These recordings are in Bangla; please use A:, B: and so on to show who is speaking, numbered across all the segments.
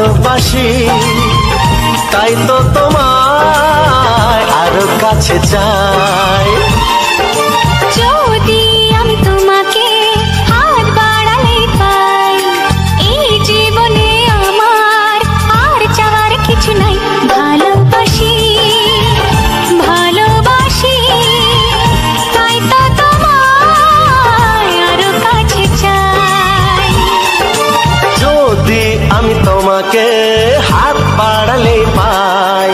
A: ভালোবাসি, তাই তো তোমায় আরো কাছে চাই।
B: যদি আমি তোমাকে হাত বাড়ালে পাই, এই জীবনে আমার আর চাওয়ার কিছু নাই। ভালোবাসি ভালোবাসি, তাই তো তোমায় আরো কাছে চাই।
A: যদি আমি তোমাকে হাত বাড়ালে পাই,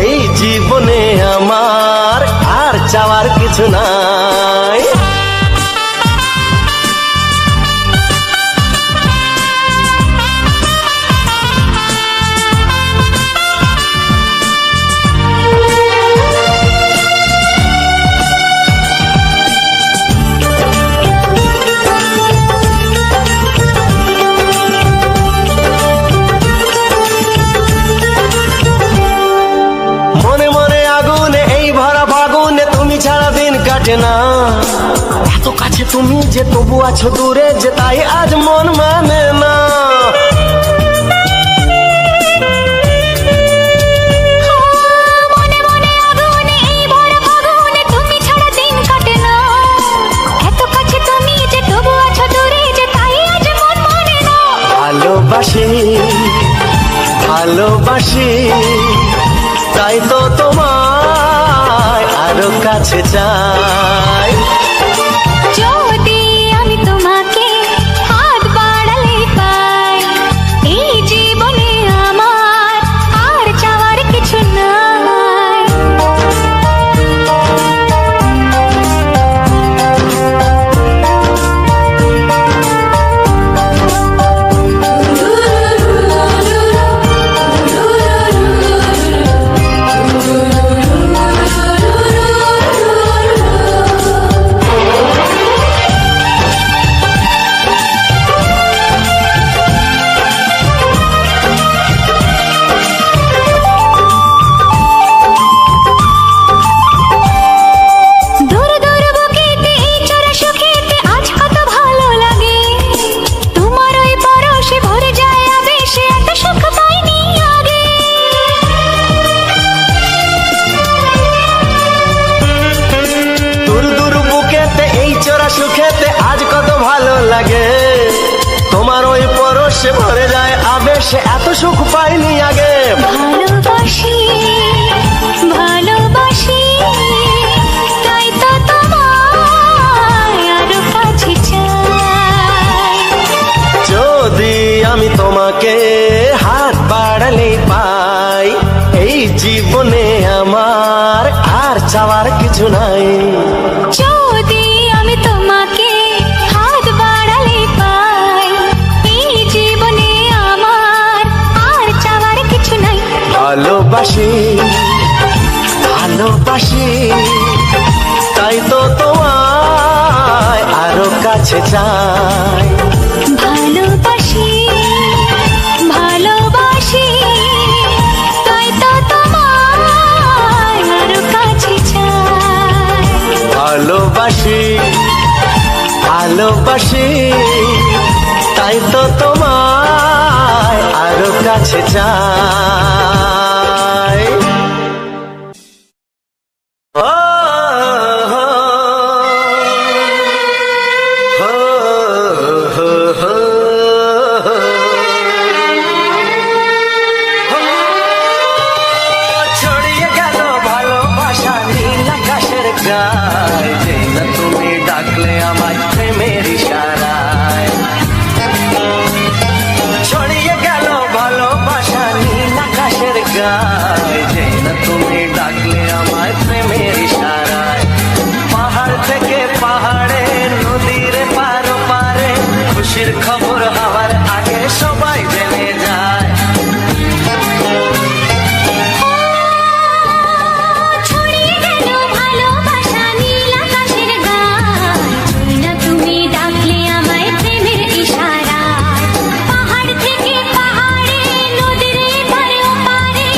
A: এই জীবনে আমার আর চাওয়ার কিছু নাই। মনে মনে আগুনে এই ভরা ফাগুনে তুমি ছাড়া দিন কাটে না। এত কাছে তুমি যে তবু আছো দূরে, যে তাই আজ মন মানে না।
B: মনে মনে আগুনে এই ভরা ফাগুনে তুমি ছাড়া দিন কাটে না। এত কাছে তুমি যে তবু আছো দূরে, যে তাই আজ মন মানে না।
A: ভালোবাসি ভালোবাসি, তাই তো তোমায় আরো কাছে চাই।
B: যদি আমি তোমাকে হাত বাড়ালে পাই, এই জীবনে আমার আর চাওয়ার কিছু নাই। দূর দূর বুকেতে এই চড়া সুখেতে আজ কত ভালো লাগে। তোমার ওই পরশে ভরে যায় আবেশে, এত সুখ পাইনি আগে।
A: দূর দূর বুকেতে এই চোরা সুখেতে আজ কত ভালো লাগে। তোমার ওই পরশে ভরে যায় আবেশে, এত সুখ পাইনি আগে।
B: ভালোবাসি ভালোবাসি, তাই তো তোমায় আরো কাছে চাই।
A: যদি আমি তোমাকে হাত বাড়ালে পাই, এই জীবনে আমার আর চাওয়ার কিছু নাই।
B: যদি আমি তোমাকে হাত বাড়ালে পাই, এই জীবনে আমার আর চাওয়ার কিছু নাই।
A: ভালোবাসি ভালোবাসি, তাই তো তোমায় আরো কাছে চাই।
B: ভালোবাসি ভালোবাসি, তাই তো তোমায় আরো কাছে চাই।
A: ভালোবাসি ভালোবাসি, তাই তো তোমায় আরো কাছে চাই। ও, হো, হো, হো, হো, হো। ছড়িয়ে গেল ভালোবাসা নীল আকাশের গায়ে, যে না তুমি ডাকলে আমায় প্রেমের ইশারায়। ছড়িয়ে গেল ভালোবাসা নীল আকাশের গায়ে, যে না তুমি ডাকলে আমায় প্রেমের ইশারায়। পাহাড় থেকে পাহাড়ে, নদীর পারো পারে, খুশির খবর হওয়ার আগে সবাই জেনে যায়।
B: ছড়িয়ে গেল ভালোবাসা নীল আকাশের গায়ে, যে না তুমি ডাকলে আমায় প্রেমের ইশারায়। পাহাড় থেকে পাহাড়ে, নদীর এপারে ওপারে,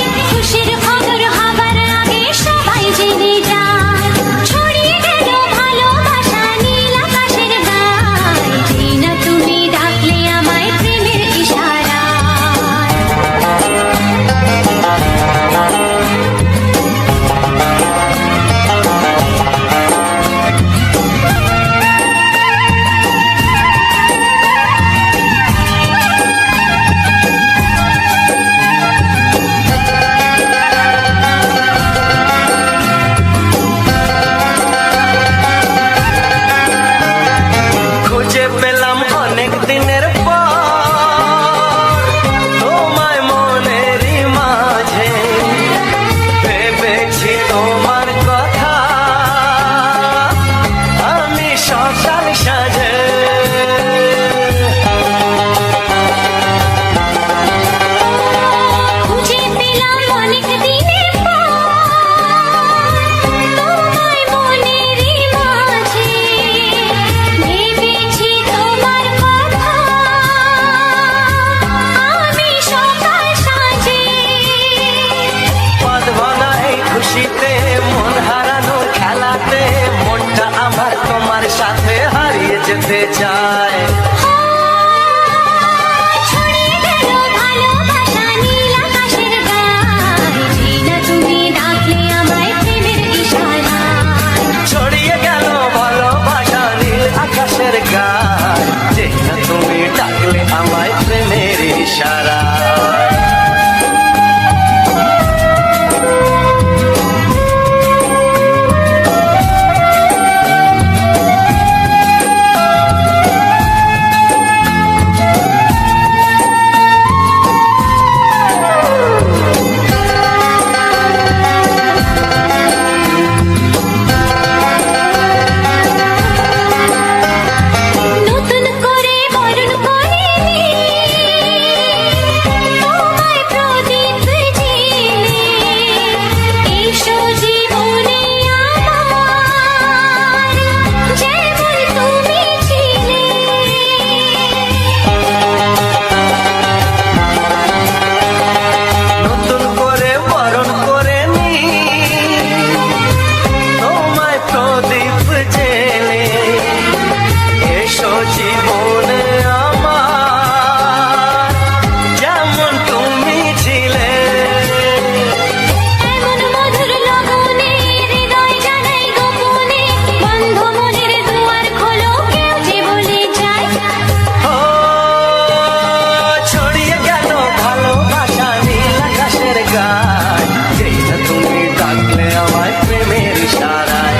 A: গায়, যেই না তুমি ডাকলে আমায় প্রেমের ইশারায়।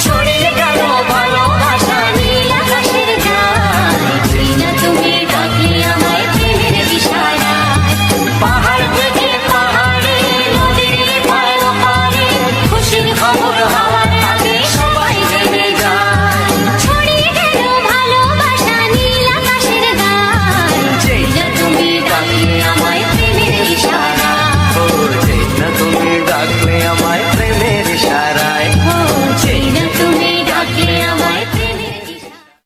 A: ছড়িয়ে গেল ভালোবাসা নীল আকাশের গায়,
B: যেই না তুমি ডাকলে আমায় প্রেমের ইশারায়।
A: পাহাড় থেকে পাহাড়ে নদীর পার পারে খুশির খবর হওয়ার আগে সবাই জেনে যায়।
B: ছড়িয়ে গেল ভালোবাসা নীল আকাশের গায়,
A: যেই
B: যেই না তুমি ডাকলে আমায় প্রেমের ইশারায়।
A: ও যেই না তুমি ডাকলে আমায় প্রেমের ইশারায়।
B: ও যেই না তুমি ডাকলে আমায় প্রেমের ইশারায়।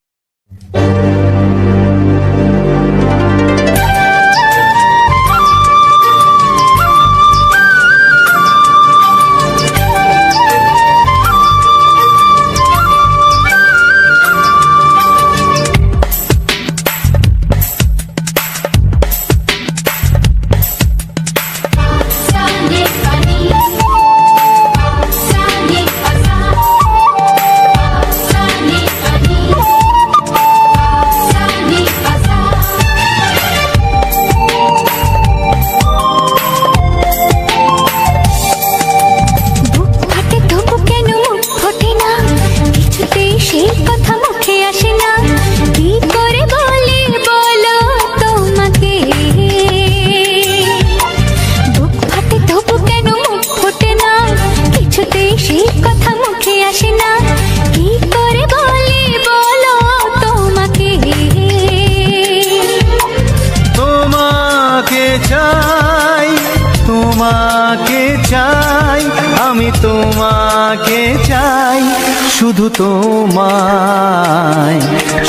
B: Sani pani, sani pasa, sani pani, sani pasa. বুক ফাটে তবু কেন মুখ ফোটে না, কিছুতেই সেই কথা মুখে আসে না। কি করে বলি বলো তোমাকে, বুক ফাটে তবু কেন মুখ ফোটে না, কিছুতেই সেই কথা মুখে আসে না। কি করে বলি বলো তোমাকে।
A: তোমাকে চাই, তোমাকে চাই, আমি তোমাকে চাই, শুধু তোমায়,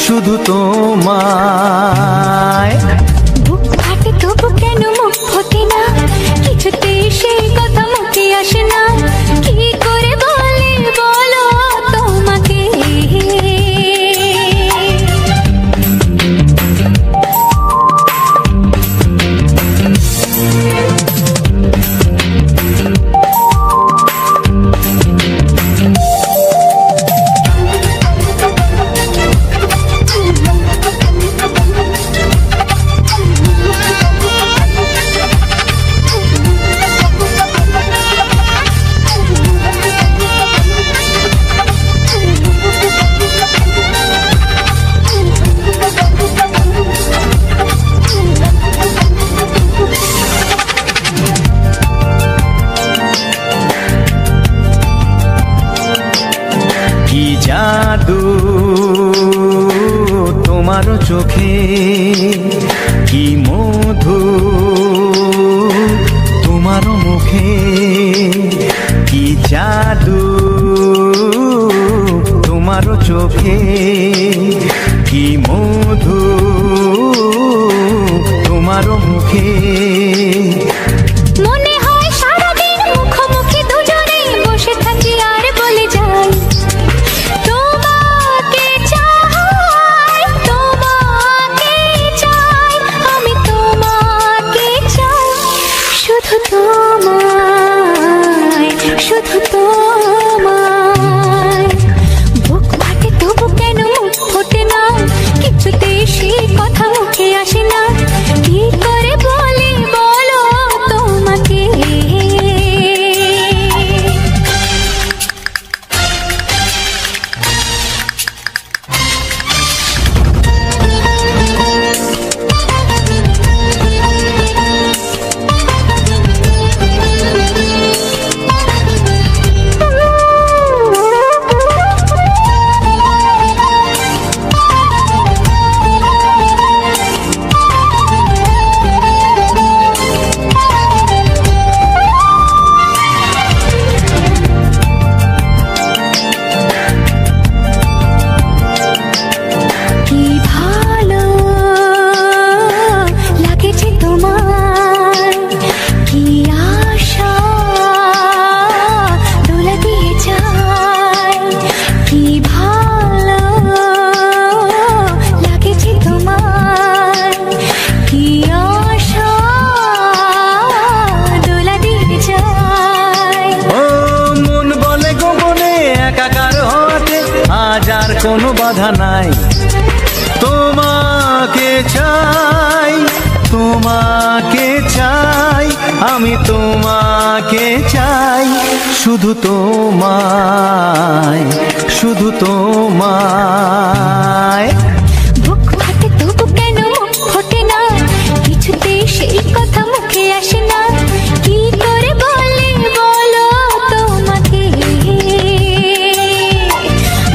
A: শুধু তোমায়।
B: বুক ফাটে তবু কেন মুখ ফোটে না, কিছুতেই সেই কথা মুখে আসে না। কি করে বলি বলো তোমাকে।
A: কি জাদু তোমার চোখে, কি মধু তোমার মুখে, কি জাদু তোমার চোখে, কি মধু তোমার মুখে।
B: মনে হয় সারাদিন মুখোমুখি দুজনেই বসে থাকি আর বলে যাই, তোমাকে চাই, তোমাকে চাই, আমি তোমাকে চাই, শুধু তোমায়, শুধু তোমায়। বুক ফাটে তবু কেন মুখ ফোটে না, কিছুতেই সেই কথা মুখে আসে না। কি করে বলি বলো তোমাকে। কি ভালো লাগেছে তোমার, কি আশা দোলা দিয়ে যায়। কি ভালো লাগেছে তোমার, কি আশা দোলা দিয়ে যায়।
A: ও মন বলে গোপনে একাকার হতে আজ আর কোনো বাধা নাই। তোমাকে চাই, তোমাকে চাই, আমি তোমাকে চাই, শুধু তোমায়, শুধু তোমায়।
B: বুক ফাটে তবু কেন মুখ ফোটে না, কিছুতে সেই কথা মুখে আসে না, কি করে বলি বলো তোমাকে।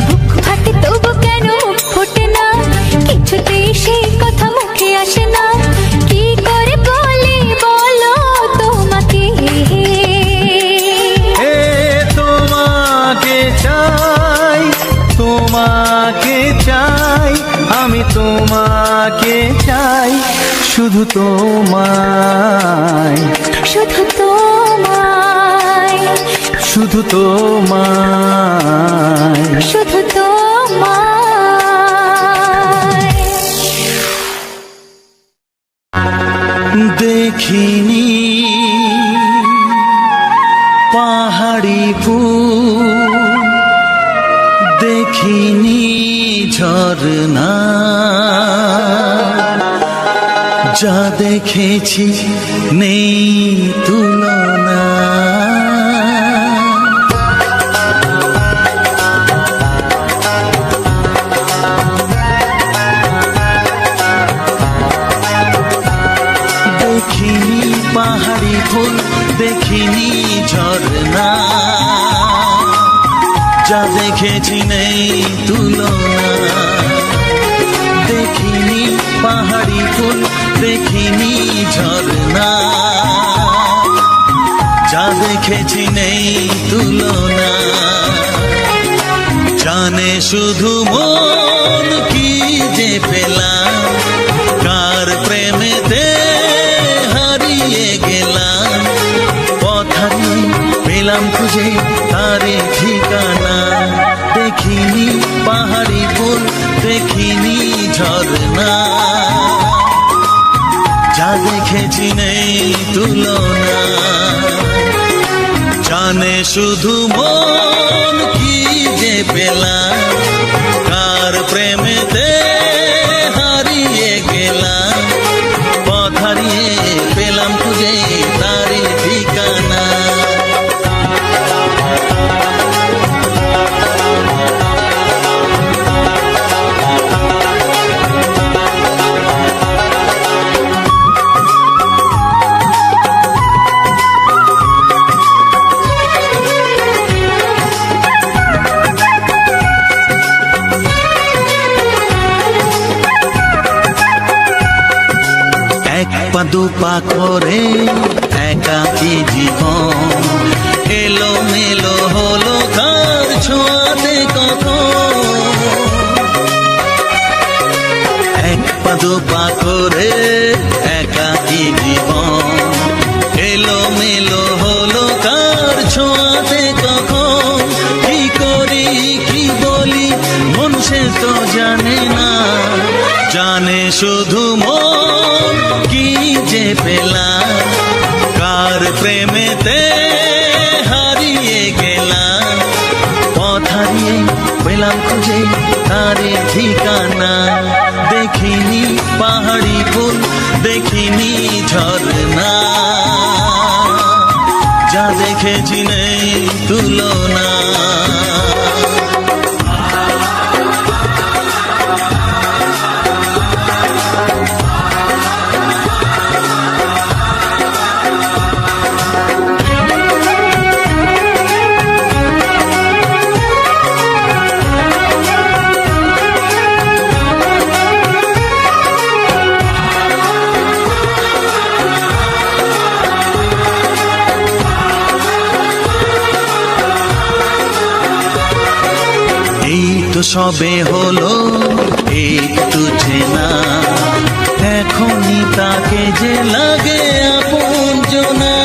B: বুক ফাটে তবু কেন মুখ ফোটে না, কিছুতে সেই কথা মুখে আসে না, কি করে বলি বলো তোমাকে।
A: এ তোমাকে চাই, তোমাকে চাই, আমি তোমাকে চাই, শুধু তোমায়,
B: শুধু তোমায়,
A: শুধু তোমায়।
B: শুধু তোমায়।
A: দেখিনি পাহাড়ি ফুল, দেখিনি ঝরনা, যা দেখেছি নেই তুলনা। দেখিনি পাহাড়ি ফুল, দেখিনি ঝরনা, যা দেখেছি নেই তুলনা। দেখিনি পাহাড়ি ফুল, দেখিনি ঝরনা, যা দেখেছি নেই তুলনা। জানে শুধু মন কি যে পেলাম, কার প্রেমেতে হারিয়ে গেলাম। পথারি পেলাম খুঁজে তারে ঠিকানা। দেখিনি পাহাড়ি ফুল, দেখিনি ঝরনা, যা দেখেছি নেই তুলনা। জানে শুধু মন কি যে পেলাম, কার প্রেমেতে হারিয়ে গেলাম। পথ হারিয়ে পেলাম খুঁজে তারে ঠিকানা। পা দুপা করে একাকী জীবন, এলো মেলো হলো কার ছোঁয়াতে কখন। এক পা দুপা করে একাকী জীবন, এলো মেলো হলো কার ছোঁয়াতে কখন। কি করি কি বলি মন সে তো জানে না, জানে শুধু মন কি যে পেলাম, কার প্রেমেতে হারিয়ে গেলাম। পথ হারিয়ে পেলাম খুঁজে তারে ঠিকানা। দেখিনি পাহাড়ি ফুল, দেখিনি ঝরনা, যা দেখেছি নেই তুলনা। সবে হলো একটু চেনা, এখনই তাকে যে লাগে আপনজনা।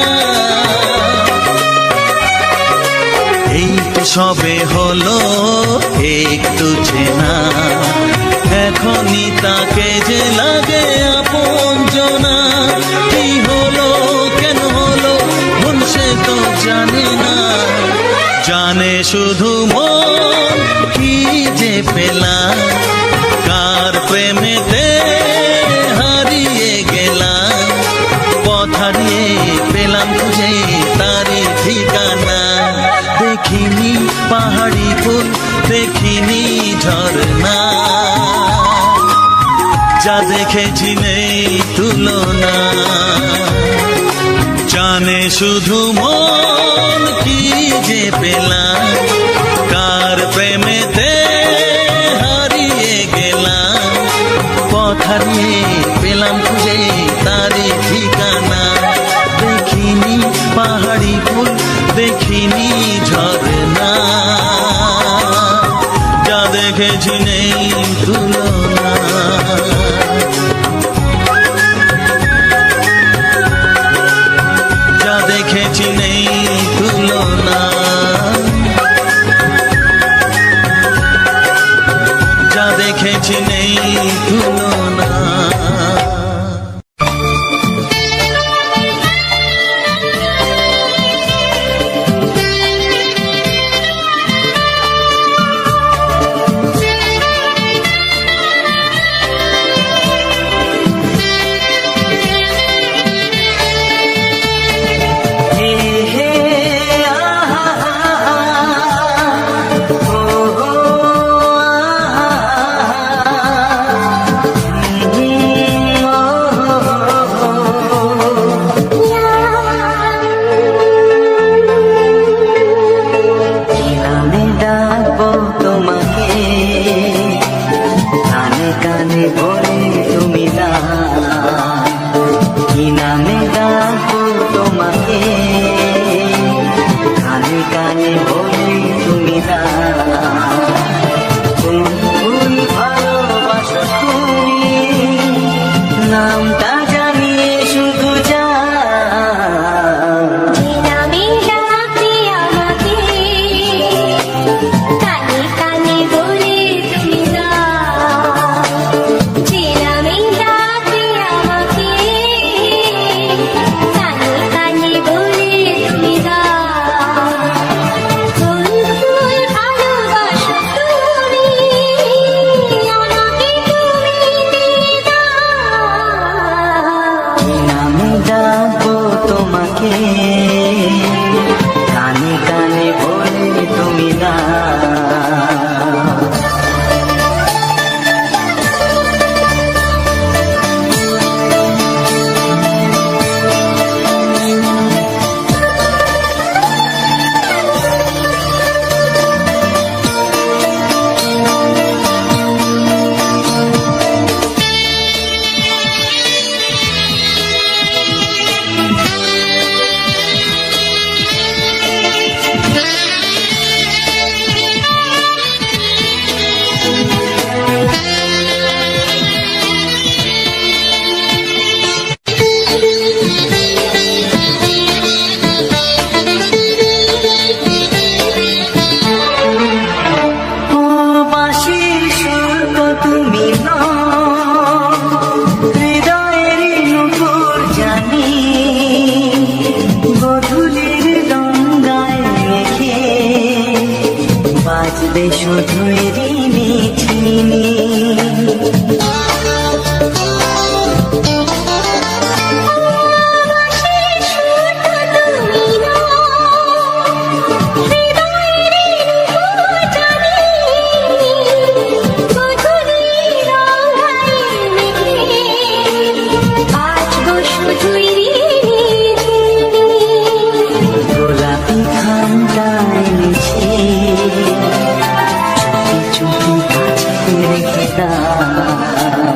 A: এই তো সবে হলো একটু চেনা, এখনই তাকে যে লাগে আপনজনা। কি হলো কেন হলো মন সে তো জানে না, জানে শুধু মন কি যে পেলাম, কার প্রেমেতে হারিয়ে গেলাম। পথ হারিয়ে পেলাম
C: খুঁজে তারি ঠিকানা। দেখিনি পাহাড়ি ফুল, দেখিনি ঝরনা, যা দেখেছি নেই তুলনা। জানে শুধু মন কি যে পেলাম, কার প্রেমেতে হারিয়ে গেলাম। পথ হারিয়ে পেলাম খুঁজে তারি ঠিকানা। দেখিনি পাহাড়ি ফুল, দেখিনি ঝরনা, যা দেখেছি নেই তুলনা। যা দেখেছি নেই তুলনা, যা দেখেছি নেই তুলনা।
A: হে হে আহা ও হো নামে ডাকবো তোমাকে, কানে কানে বলে তুমি না। কি নামে ডাকবো তোমাকে, কানে কানে বলে তুমি না। কোন ভালোবাসো তুমি, নামটা জানিয়ে শুধু যা।
B: যে নামে ডাকবে আমাকে, কানে কানে বলে তুমি না। যে নামে ডাকবে আমাকে, কানে কানে বলে তুমি না। কোন ফুল ভালোবাসো তুমি, আমাকে তুমি দিয়ে দাও।
A: কি নামে ডাকবো তোমাকে, কানে কানে বলে তুমি না। ও বাঁশির সুর তো তুমি নও, হৃদয়ের নূপুর জানি। গধূলির গঙ্গায় মেখে বাজবে শুধুই মিছিনি।
B: বাঁশির সুর তো তুমি নও, হৃদয়ের নূপুর জানি। গধূলির রঙায় মেখে বাজবো শুধুই রিঝিনি।
A: গোলাপি খামটায় মিছে চুপি চুপি কাছে রেখে দাও।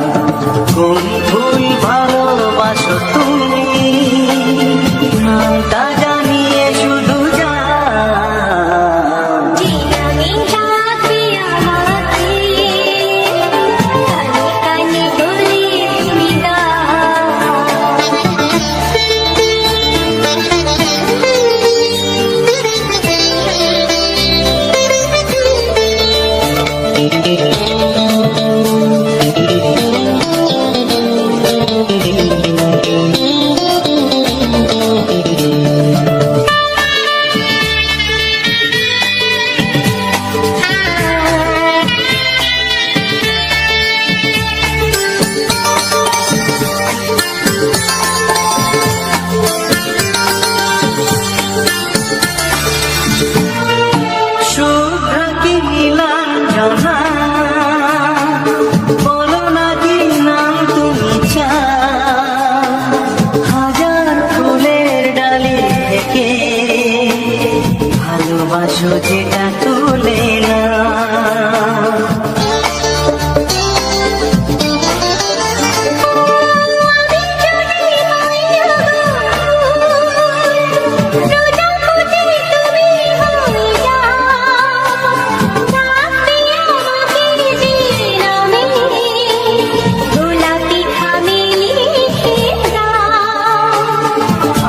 A: ভালোবাসো যেটা তুলে না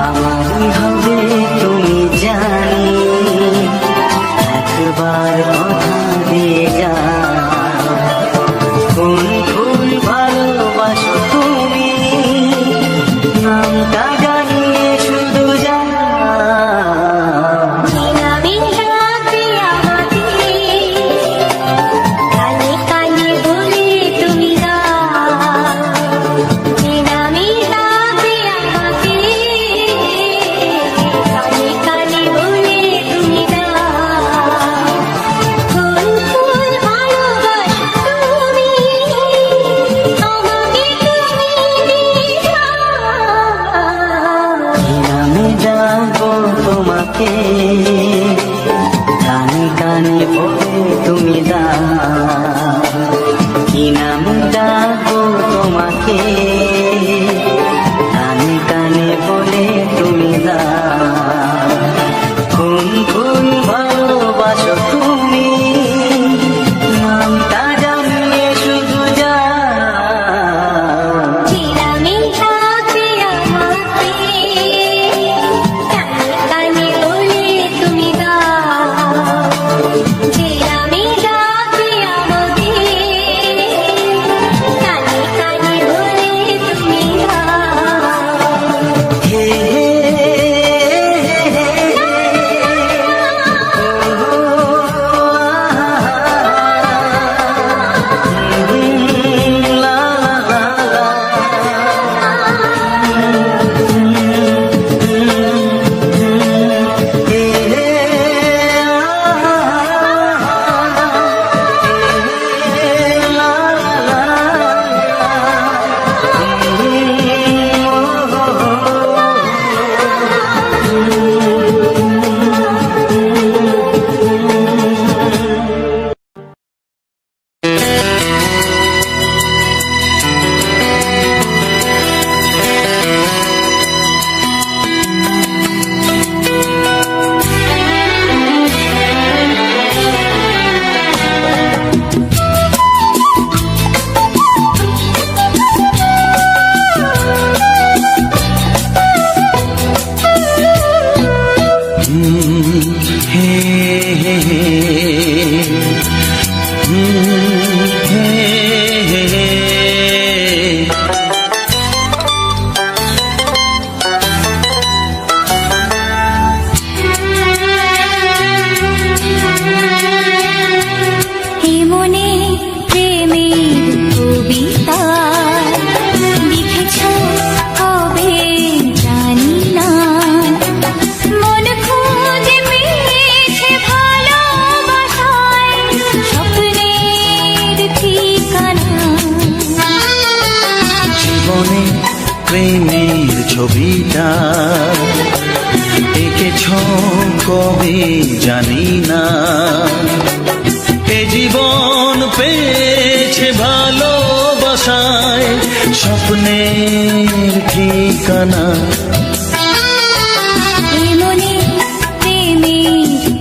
A: আমারই হবে তুমি জানি একবার কথা দিয়ে যা কোন ফুল ভালোবাসো তুমি নামটা জানিয়ে শুধু যা নামে ডাকবো তোমাকে কানে কানে বলে তুমি দা কি নামে ডাকবো তোমাকে কানে কানে বলে তুমি দা কোন কোন ভালোবাসো তুমি নামটা জানিয়ে শুধু যা
C: প্রেমের ছবিটা এঁকেছ কবে জানি না এ জীবন পেয়েছে ভালোবাসায় স্বপ্নের ঠিকানা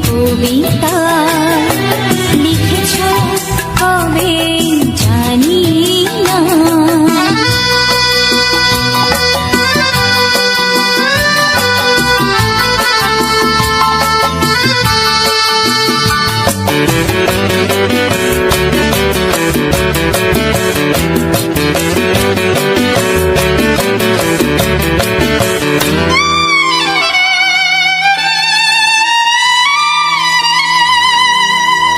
B: কবিতা লিখেছ কবে জানি না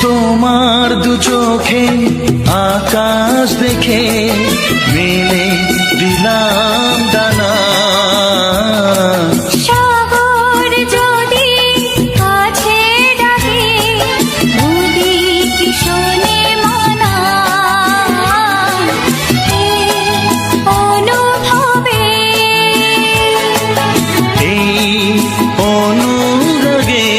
C: তোমার দু চোখে আকাশ দেখে মেলে দিলাম দানা
B: সাগর যদি কাছে ডাকে নদী কি শোনে মানা অনুভবে
C: এই অনুরাগে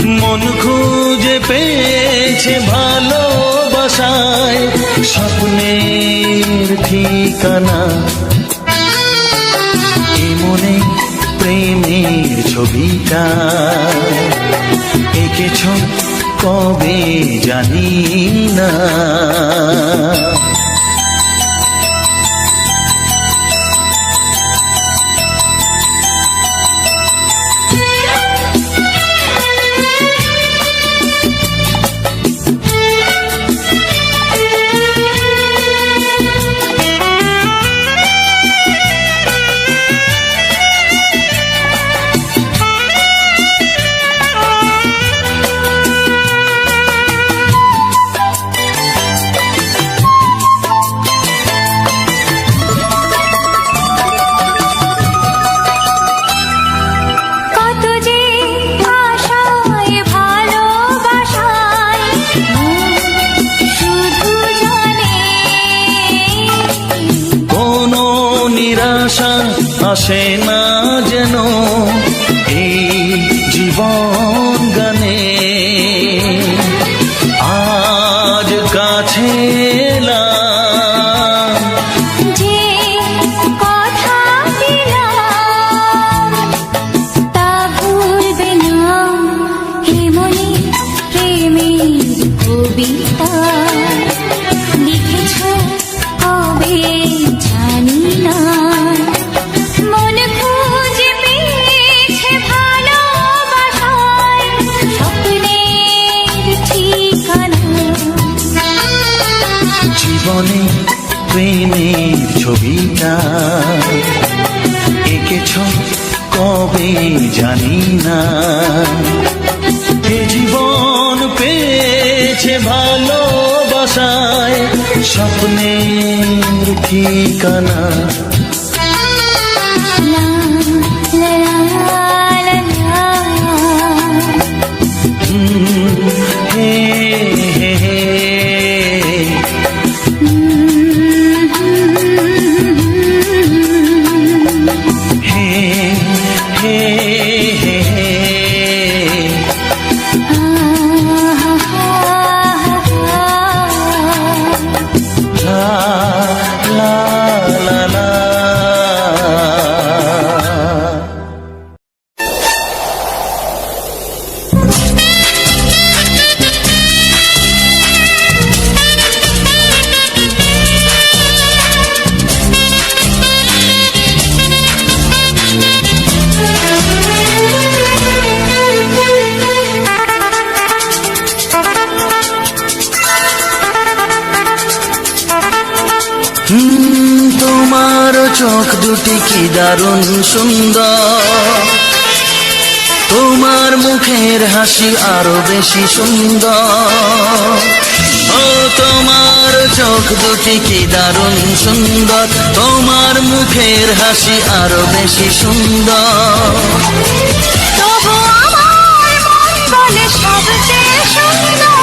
C: মন খুঁজে পেয়েছে ভালোবাসায় স্বপ্নের ঠিকানা। এ মনে প্রেমের ছবিটা এঁকেছ কবে জানি না।
B: কত যে আশায় ভালোবাসায় শুধু জানে
C: কোনো নিরাশা আসে না যেন এই জীবন গানে। আজ কাছে এলাম,
B: যে কথা দিলাম তা ভুলবে না। হে মনে প্রেমের কবিতা লিখেছ কবে জানি না। মন খুঁজে পেয়েছে ভালোবাসায় স্বপ্নের ঠিকানা।
C: জীবনে প্রেমের ছবিটা এঁকেছ কবে জানি না। এ জীবন পেয়েছে ভালোবাসায় স্বপ্নের ঠিকানা।
B: লা লা লা লা।
C: হে হে হে হে হে হে হে। লা লা লা লা। তোমার চোখ দুটি কি দারুণ সুন্দর, তোমার মুখের হাসি আরো বেশি সুন্দর। ও তোমার চোখ দুটি কি দারুণ সুন্দর, তোমার মুখের হাসি আরো বেশি সুন্দর।
B: তবু আমার মন বলে সবচেয়ে সুন্দর।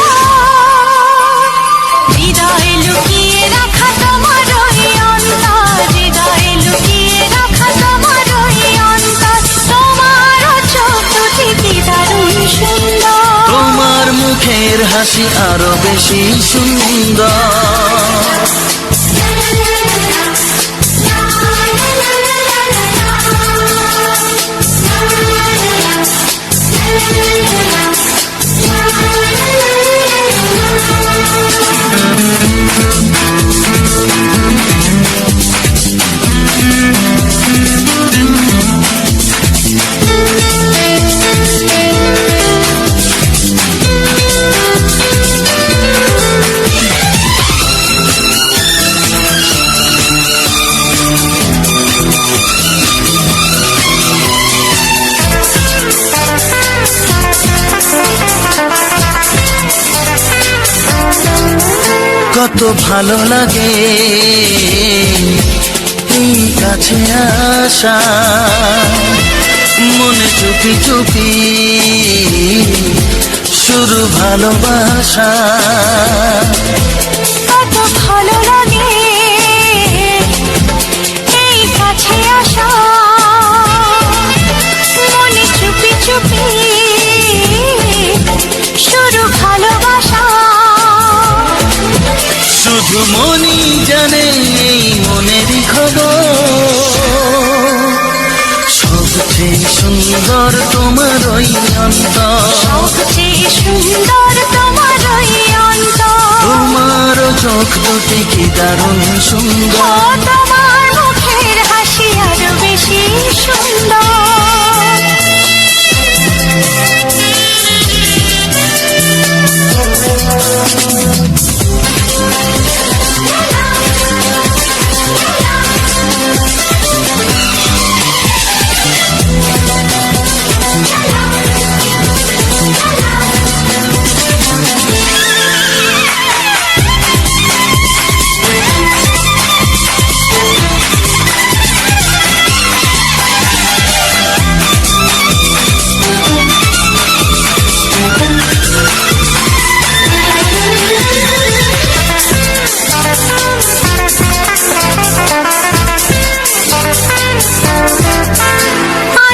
B: হৃদয়ে লুকিয়ে রাখা তোমার ওই অন্তর, হৃদয়ে লুকিয়ে রাখা তোমার ওই অন্তর। তোমার চোখ দুটি কি দারুণ সুন্দর,
C: তোমার মুখের হাসি আরো বেশি সুন্দর। কত ভালো লাগে এই কাছে আসা, মনে চুপি চুপি শুরু ভালোবাসা।
B: কত ভালো লাগে এই কাছে আসা, মনে চুপি চুপি
C: শুধু মনই জানে এই মনেরই খবর, সবচেয়ে সুন্দর তোমার ওই অন্তর,
B: সবচেয়ে সুন্দর তোমার ওই অন্তর।
C: তোমার চোখ দুটি কি দারুণ
B: ও
C: সুন্দর,
B: তোমার মুখের হাসি আরো বেশি সুন্দর।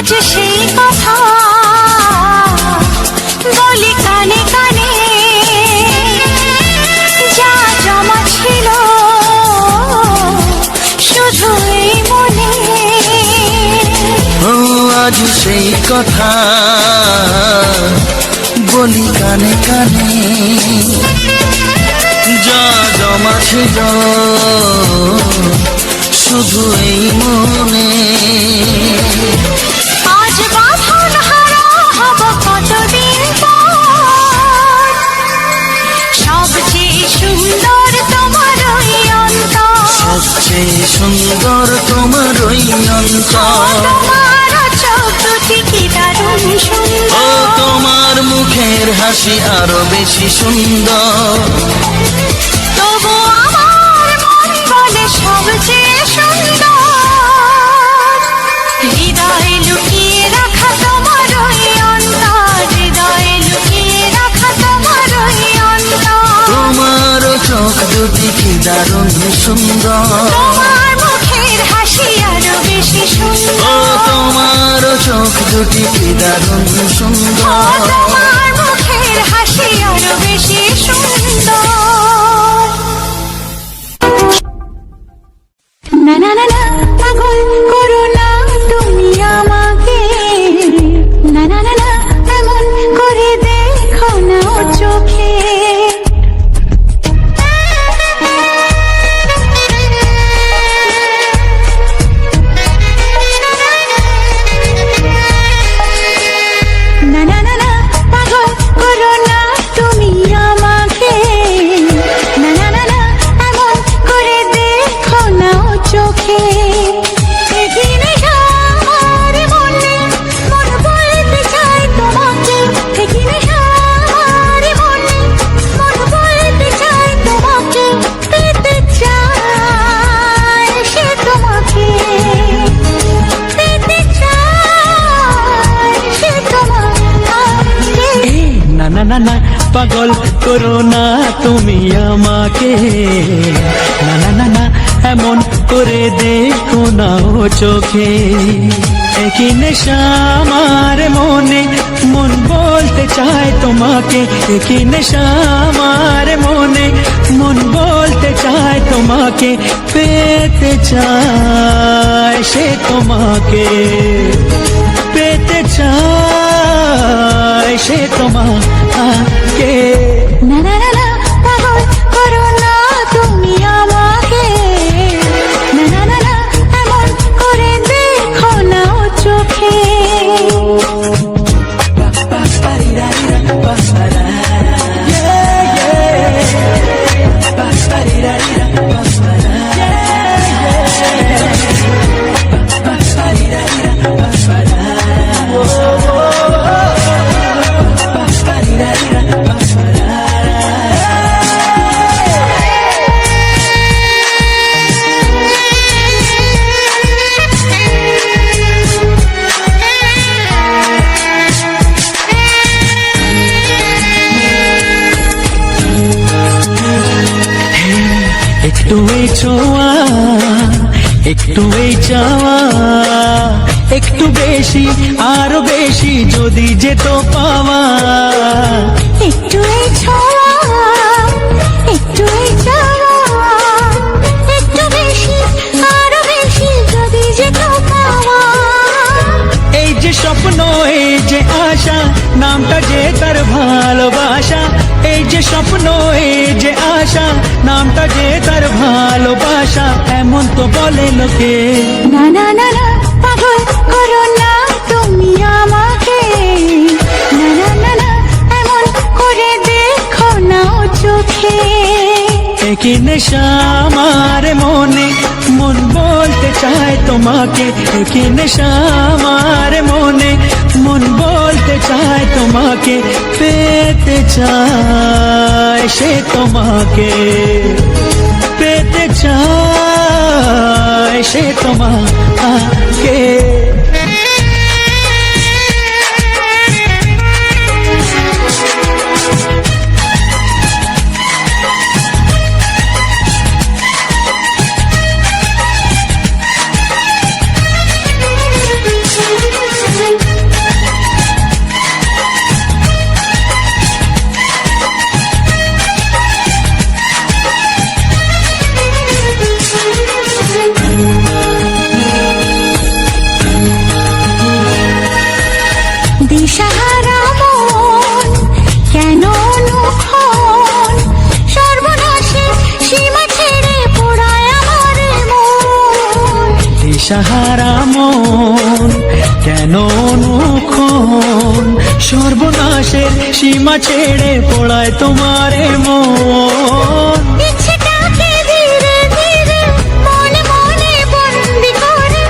B: আজ সেই কথা বলি কানে কানে, যা জমা ছিল শুধু এই মনে।
C: ও আজ সেই কথা বলি কানে কানে, যা জমা ছিল শুধু এই মনে।
B: আজ বাঁধন হারা হব কতদিন পর, সবচেয়ে সুন্দর তোমার ওই অন্তর,
C: সবচেয়ে সুন্দর তোমার ওই অন্তর,
B: তোমার চোখ দুটি কি দারুণ
C: ও
B: সুন্দর।
C: তোমার মুখের হাসি আরো বেশি সুন্দর,
B: তবু আমার মন বলে সবচেয়ে সুন্দর, হৃদয়ে লুকিয়ে রাখা তোমার ওই অন্তর, হৃদয়ে লুকিয়ে রাখা তোমার ওই অন্তর।
C: তোমার চোখ দুটি কি দারুণ সুন্দর,
B: তোমার মুখের হাসি আরো বেশি
C: ও
B: সুন্দর।
C: তোমার চোখ দুটি কি দারুণ
B: ও
C: সুন্দর।
B: তোমার মুখের হাসি আরো বেশি সুন্দর। না না না না, পাগল করো না তুমি আমাকে, না না না না, এমন করে দেখো না ও চোখে। না না না না, পাগল করো না তুমি আমাকে, না না না না, এমন করে দেখো না ও চোখে। এদিনে আমার মনে মন বলতে চায় তোমাকে, এদিনে আমার মনে মন বলতে চায় তোমাকে, পেতে চায় সে তোমাকে, পেতে চায় সে তোমাকে।
D: না না না না, পাগল করো না তুমি আমাকে, না না না না, এমন করে দেখো না ও চোখে। একই নেশা আমার মনে মন বলতে চায় তোমাকে, একই নেশা আমার মনে মন বলতে চায় তোমাকে, পেতে চায় সে তোমাকে, পেতে চায় সে তোমাকে।
B: না না না না, পাগল করো না তুমি আমাকে, না না না না, এমন করে দেখো না ও চোখে।
D: একটু এই ছোঁয়া, একটু এই চাওয়া, একটু বেশি আরো বেশি যদি যেত পাওয়া।
B: একটু এই ছোঁয়া, একটু এই চাওয়া,
D: তার ভালোবাসা, এই যে স্বপ্ন এই যে আশা, নামটা যে তার ভালোবাসা, এমন তো বলে লোকে।
B: না না না না, পাগল করো না তুমি আমাকে, না না না না, এমন করে দেখো না ও চোখে।
D: একই নেশা আমার মনে, মন বলতে চায় তোমাকে, একই নেশা আমার মনে, মন বলতে চায় তোমাকে, পেতে চায় সে তোমাকে, পেতে চায় সে তোমাকে।
B: দিশাহারা মন কেন অনুক্ষণ, সর্বনাশে সীমা ছেড়ে পোড়ায় আমার মন।
D: দিশাহারা মন কেন অনুক্ষণ, সর্বনাশের সীমা ছেড়ে পড়ায় তোমার মন।
B: ইচ্ছেটাকে ধীরে ধীরে মনে মনে বন্দি করে,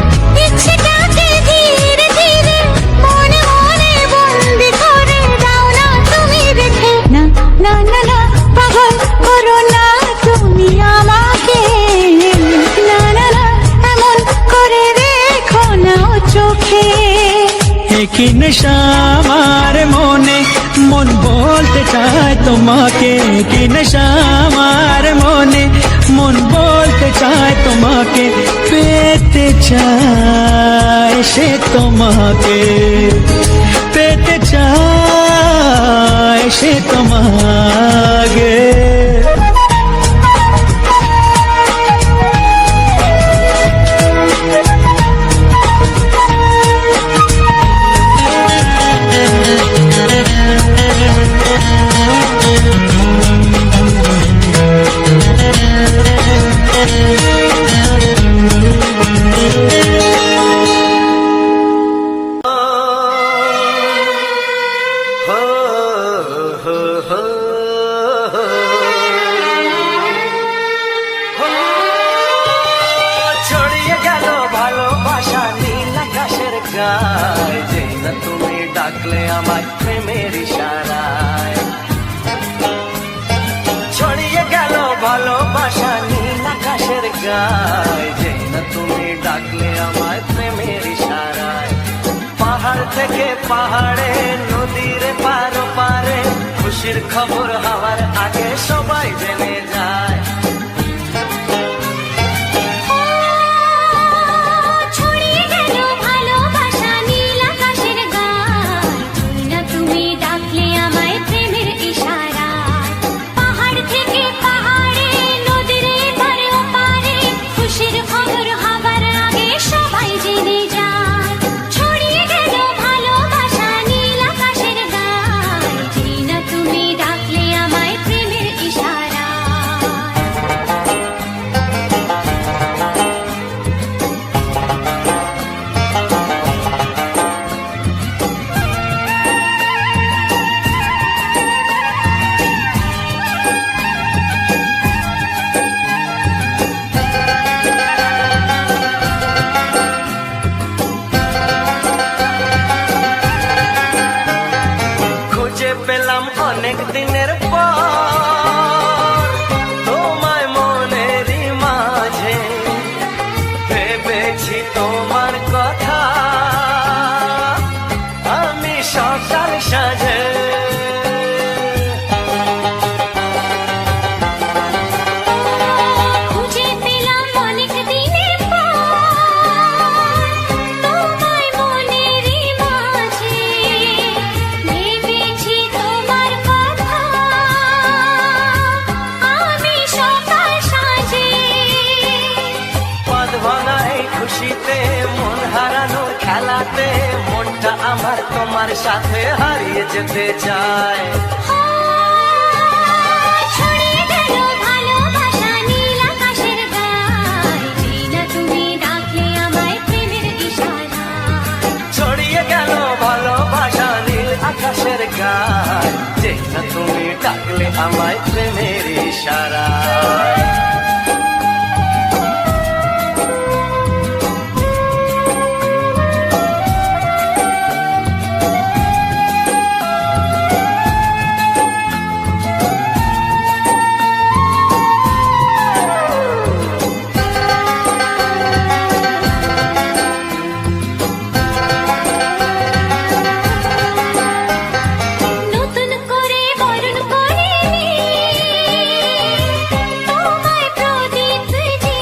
B: ইচ্ছেটাকে ধীরে ধীরে মনে মনে বন্দি করে দাও না তুমি রেখে। না না না না, পাগল করো না তুমি আমাকে, না না না, এমন করে দেখো না ও চোখে।
D: একই নেশা আমার মনে, মন বলতে চায় তোমাকে, একই নেশা আমার মনে, মন বলতে চায় তোমাকে, পেতে চায় সে তোমাকে, পেতে চায় সে তোমাকে।
A: ছড়িয়ে গেল ভালোবাসা নীল আকাশের গায়, যেই না তুমি ডাকলে আমার প্রেমের ইশারায়। ছড়িয়ে গেল ভালোবাসা নীল আকাশের গায়, যেই না তুমি ডাকলে আমার প্রেমের ইশারায়। পাহাড় থেকে পাহাড়ে, নদীর পার পারে, খুশির খবর হওয়ার আগে সবাই জেনে যায়।
B: ছড়িয়ে গেল ভালোবাসা নীল আকাশের গায়, না তুমি ডাকলে আমায় প্রেমের ইশারায়। পাহাড় থেকে পাহাড়ে, নদীর এপারে ওপারে, খুশির খবর হবার আগে সবাই জেনে যায়। ছড়িয়ে গেল ভালোবাসা নীল আকাশের গায়, না তুমি ডাকলে আমায় প্রেমের ইশারায়।
A: খুঁজে পেলাম অনেক দিনের পর তোমায় মনেরই মাঝে, ভেবেছি তোমার কথা আমি সকাল সাজে।
B: খুঁজে পেলাম অনেক দিনের পর তোমায় মনেরই মাঝে, ভেবেছি তোমার কথা
A: তোমার সাথে হারিয়ে যেতে চায়।
B: ছড়িয়ে গেল ভালোবাসা নীল আকাশের গায়, যেই না তুমি ডাকলে আমায় প্রেমের ইশারায়।
A: ছড়িয়ে গেল ভালোবাসা নীল আকাশের গায়, যে না তুমি ডাকলে আমায় প্রেমের ইশারায়।
B: নতুন করে বরণ করে তোমায় প্রদীপ জেলে,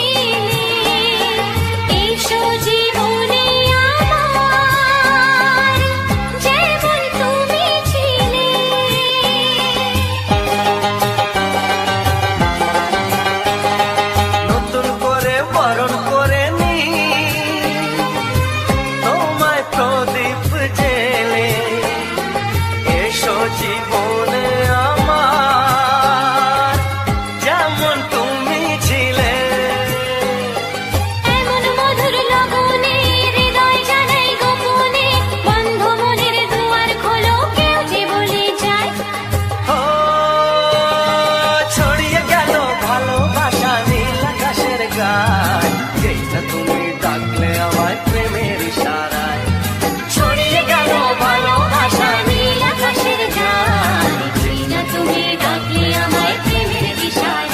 B: এসো জীবনে আমার, যেমন তুমি ছিলে।
A: নতুন করে বরণ করে নি তোমায় প্রদীপ জেলে, এসো জীবনে আমার, যেমন তুমি ছিলে।
B: এমন মধুর লগনে হৃদয় জানাই গোপনে, বন্ধ মনের দুয়ার খোলো, কেউ যে বলে যায়।
A: ও ছড়িয়ে গেল ভালোবাসা নীল আকাশের গায়, যেই না তুমি ডাকলে আমায় প্রেমের ইশারায়। ছড়িয়ে গেল ভালোবাসা নীল আকাশের গায়,
B: যেই না তুমি ডাকলে আমায় প্রেমের ইশারায়।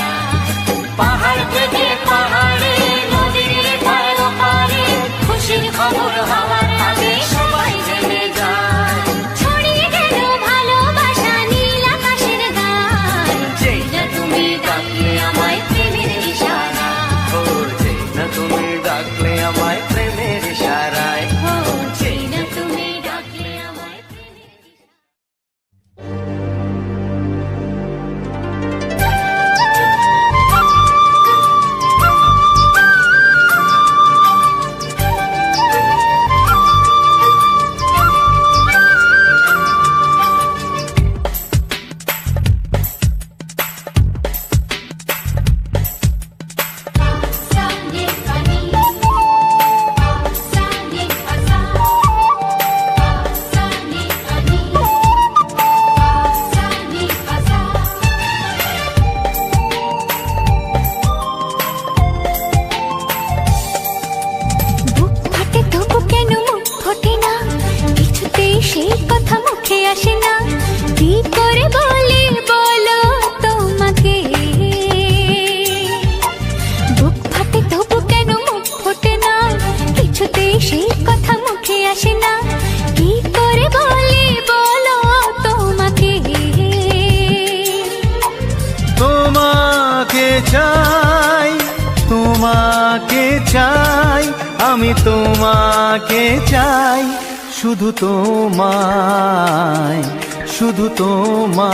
A: পাহাড় থেকে পাহাড়ে নদীর ধার পারে, খুশির খবর হওয়ার আগে সবাই জেনে যায়।
B: ছড়িয়ে গেল ভালোবাসা নীল আকাশের গায়,
A: যেই
B: না তুমি ডাকলে আমায় প্রেমের ইশারায়।
A: ও যেই না তুমি ডাকলে আমায় প্রেমের ইশারায়।
B: ও যেই না তুমি ডাকলে আমায় প্রেমের ইশারায়। Sani pani, sani pasa, sani pani, sani pasa. বুক ফাটে তবু কেন মুখ ফোটে না, কিছুতেই সেই কথা মুখে আসে না, কি করে বলি বলো তোমাকে। বুক ফাটে তবু কেন মুখ ফোটে না, কিছুতেই সেই কথা মুখে আসে না, কি করে বলি বলো তোমাকে।
D: তোমাকে চাই, তোমাকে চাই, আমি তোমাকে চাই, শুধু তোমায়, শুধু তোমায়।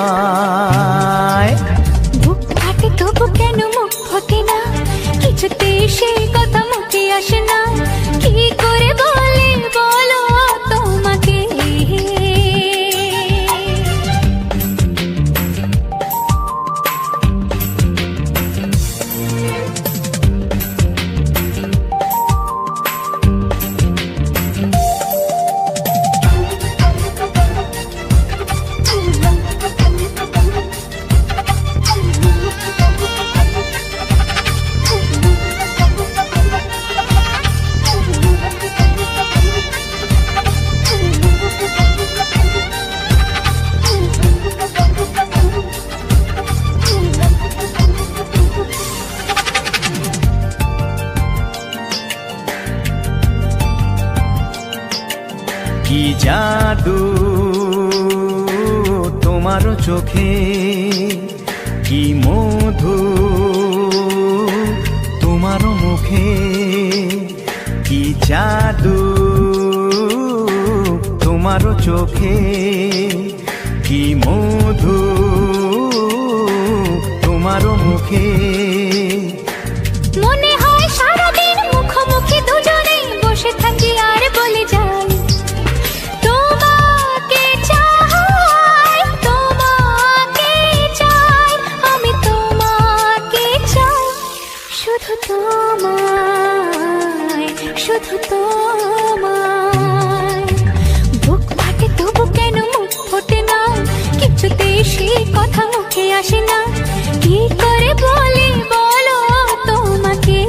B: বুক ফাটে তবু কেন মুখ ফোটে না, কিছুতেই সেই কথা মুখে আসে না, কি করে বলি বলো তোমাকে।
D: কি জাদু তোমার চোখে, কি মধু তোমার মুখে, কি জাদু তোমার চোখে, কি মধু তোমার মুখে।
B: মনে হয় সারাদিন মুখোমুখি দুজনে বসে থাকি আর বলে যাই, তোমাকে সে কথা মুখে আসে না, কি করে বলি বলো তোমাকে।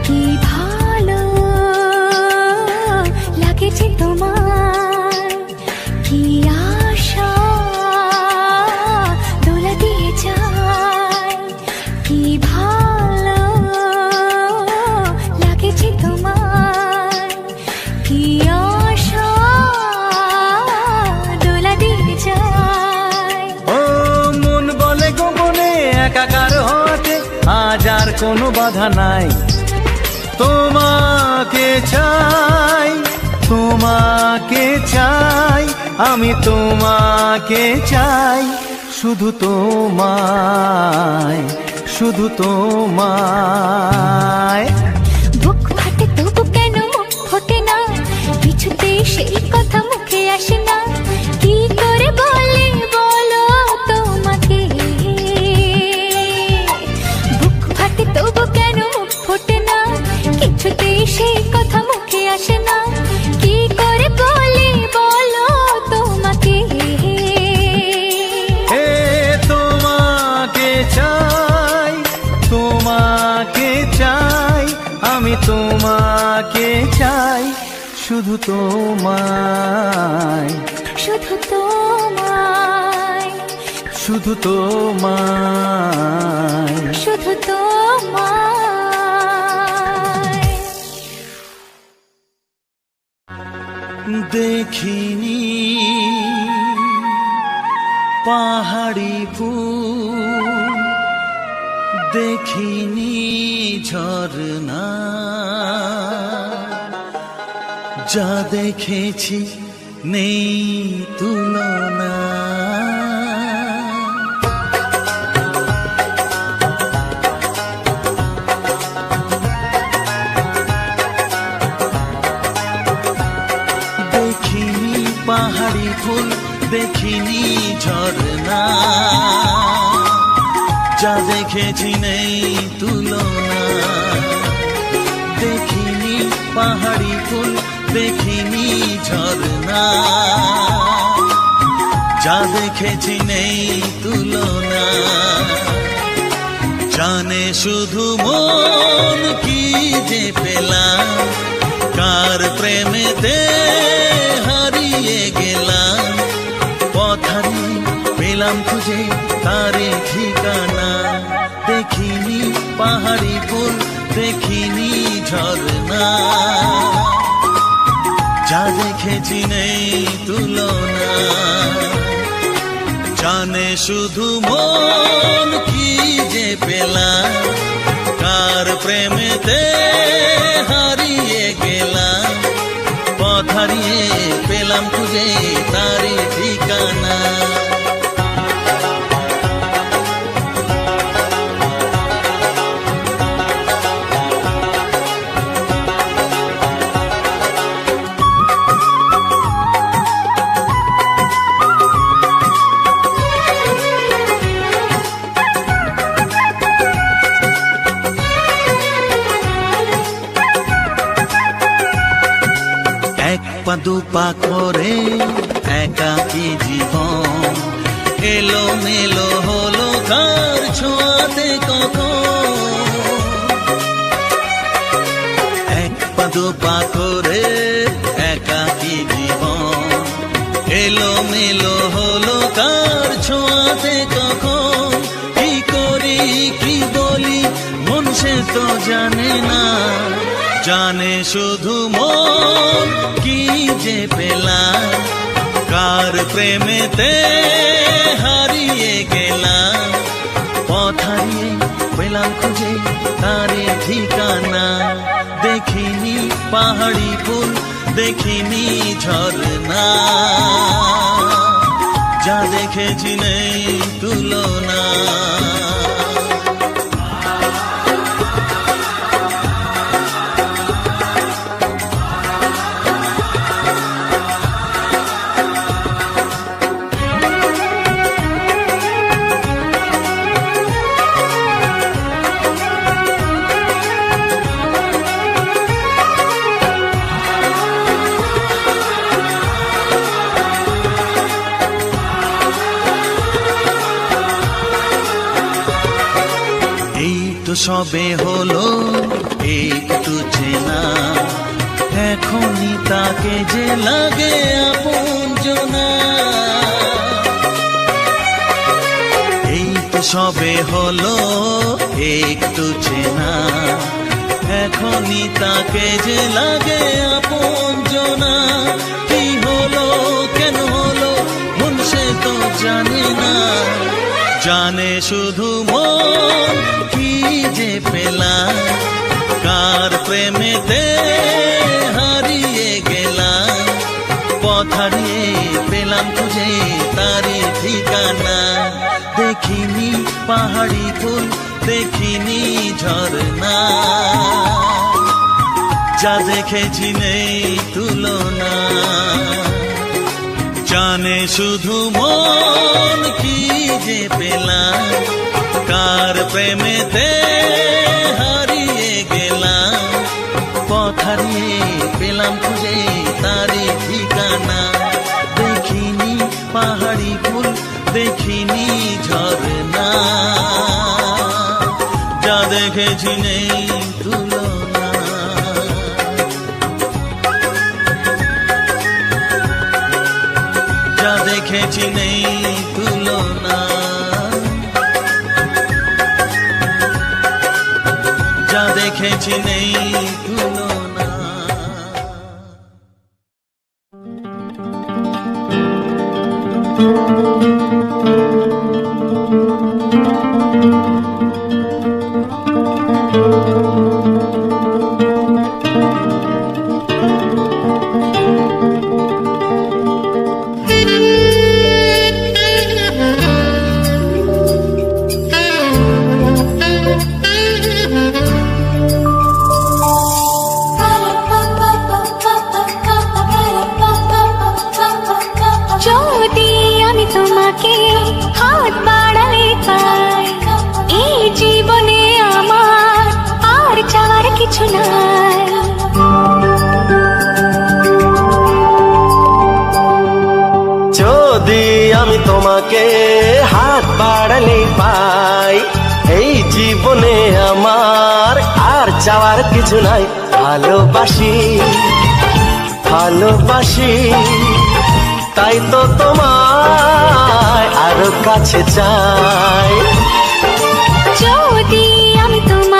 B: কি ভালো লাগেছে তোমার, কি আশা দোলা দিয়ে যায়। কি ভালো লাগেছে তোমার, কি আশা দোলা দিয়ে যায়।
A: ও মন বলে গোপনে একাকার হতে আজ আর কোনো বাধা নাই। তোমাকে চাই, তোমাকে চাই, আমি তোমাকে চাই, শুধু তোমায়, শুধু তোমায়।
B: বুক ফাটে তবু কেন মুখ ফোটে না, কিছুতে সেই কথা মুখে আসে না, কি করে বলে বলো তোমাকে। বুক ফাটে তবু কেন মুখ ফোটে না, কিছুতে সেই কথা মুখে আসে না, কি করে বলে বলো তোমাকে।
A: হে তোমাকে চাই, তোমাকে চাই, আমি তোমাকে চাই, শুধু তোমায়,
B: শুধু তোমায়,
A: শুধু তোমায়।
B: শুধু তোমায়।
C: দেখিনি পাহাড়ি ফুল, দেখিনি ঝরনা, যা দেখেছি নেই তুলনা। দেখিনি পাহাড়ি ফুল, দেখিনি ঝরনা, যা দেখেছি নেই তুলনা। দেখিনি পাহাড়ি ফুল, দেখিনি ঝরনা, যা দেখেছি নেই তুলনা। জানে শুধু মন কি যে পেলাম, কার প্রেমেতে হারিয়ে গেলাম। পথ হারিয়ে পেলাম খুঁজে তারে ঠিকানা। দেখিনি পাহাড়ি ফুল, দেখিনি ঝরনা, যা দেখেছি নেই তুলনা। জানে শুধু মন কি যে পেলাম, কার প্রেমেতে হারিয়ে গেলাম। পথ হারিয়ে পেলাম খুঁজে তারি ঠিকানা। এক পা দুপা করে একাকী জীবন, এলো মেলো হলো কার ছোঁয়াতে কখন। এক পা দুপা করে একাকী জীবন, এলো মেলো হলো কার ছোঁয়াতে কখন। কি করি কি বলি মন সে তো জানে না, জানে শুধু মন কি যে পেলাম। কার প্রেমেতে হারিয়ে গেলাম, পথ হারিয়ে পেলাম খুঁজে তারে ঠিকানা। দেখিনি পাহাড়ি ফুল, দেখিনি ঝরনা, যা দেখেছি নেই তুলনা। সবে হলো একটু চেনা, এখনই তাকে যে লাগে আপনজনা। এই তো সবে হলো একটু চেনা, এখনই তাকে যে লাগে আপনজনা। কি হলো কেন হলো মন সে তো জানে না, জানে শুধু মন কি যে পেলাম, কার প্রেমেতে হারিয়ে গেলাম। পথ হারিয়ে পেলাম খুঁজে তারি ঠিকানা। দেখিনি পাহাড়ি ফুল, দেখিনি ঝরনা, যা দেখেছি নেই তুলনা। জানে শুধু মন কি যে পেলাম, কার প্রেমেতে হারিয়ে গেলাম। পথ হারিয়ে পেলাম খুঁজে তারি ঠিকানা। দেখিনি পাহাড়ি ফুল, দেখিনি ঝরনা, যা দেখেছি নেই তুলনা। যা দেখেছি নেই তুলনা, যা দেখেছি নেই তুলনা।
B: যদি আমি তোমাকে হাত বাড়ালে পাই, এই জীবনে আমার আর চাওয়ার কিছু নাই।
A: যদি আমি তোমাকে হাত বাড়ালে পাই, এই জীবনে আমার আর চাওয়ার কিছু নাই। ভালোবাসি ভালোবাসি, তাই তো তোমায় আরো কাছে চাই।
B: যদি আমি তোমাকে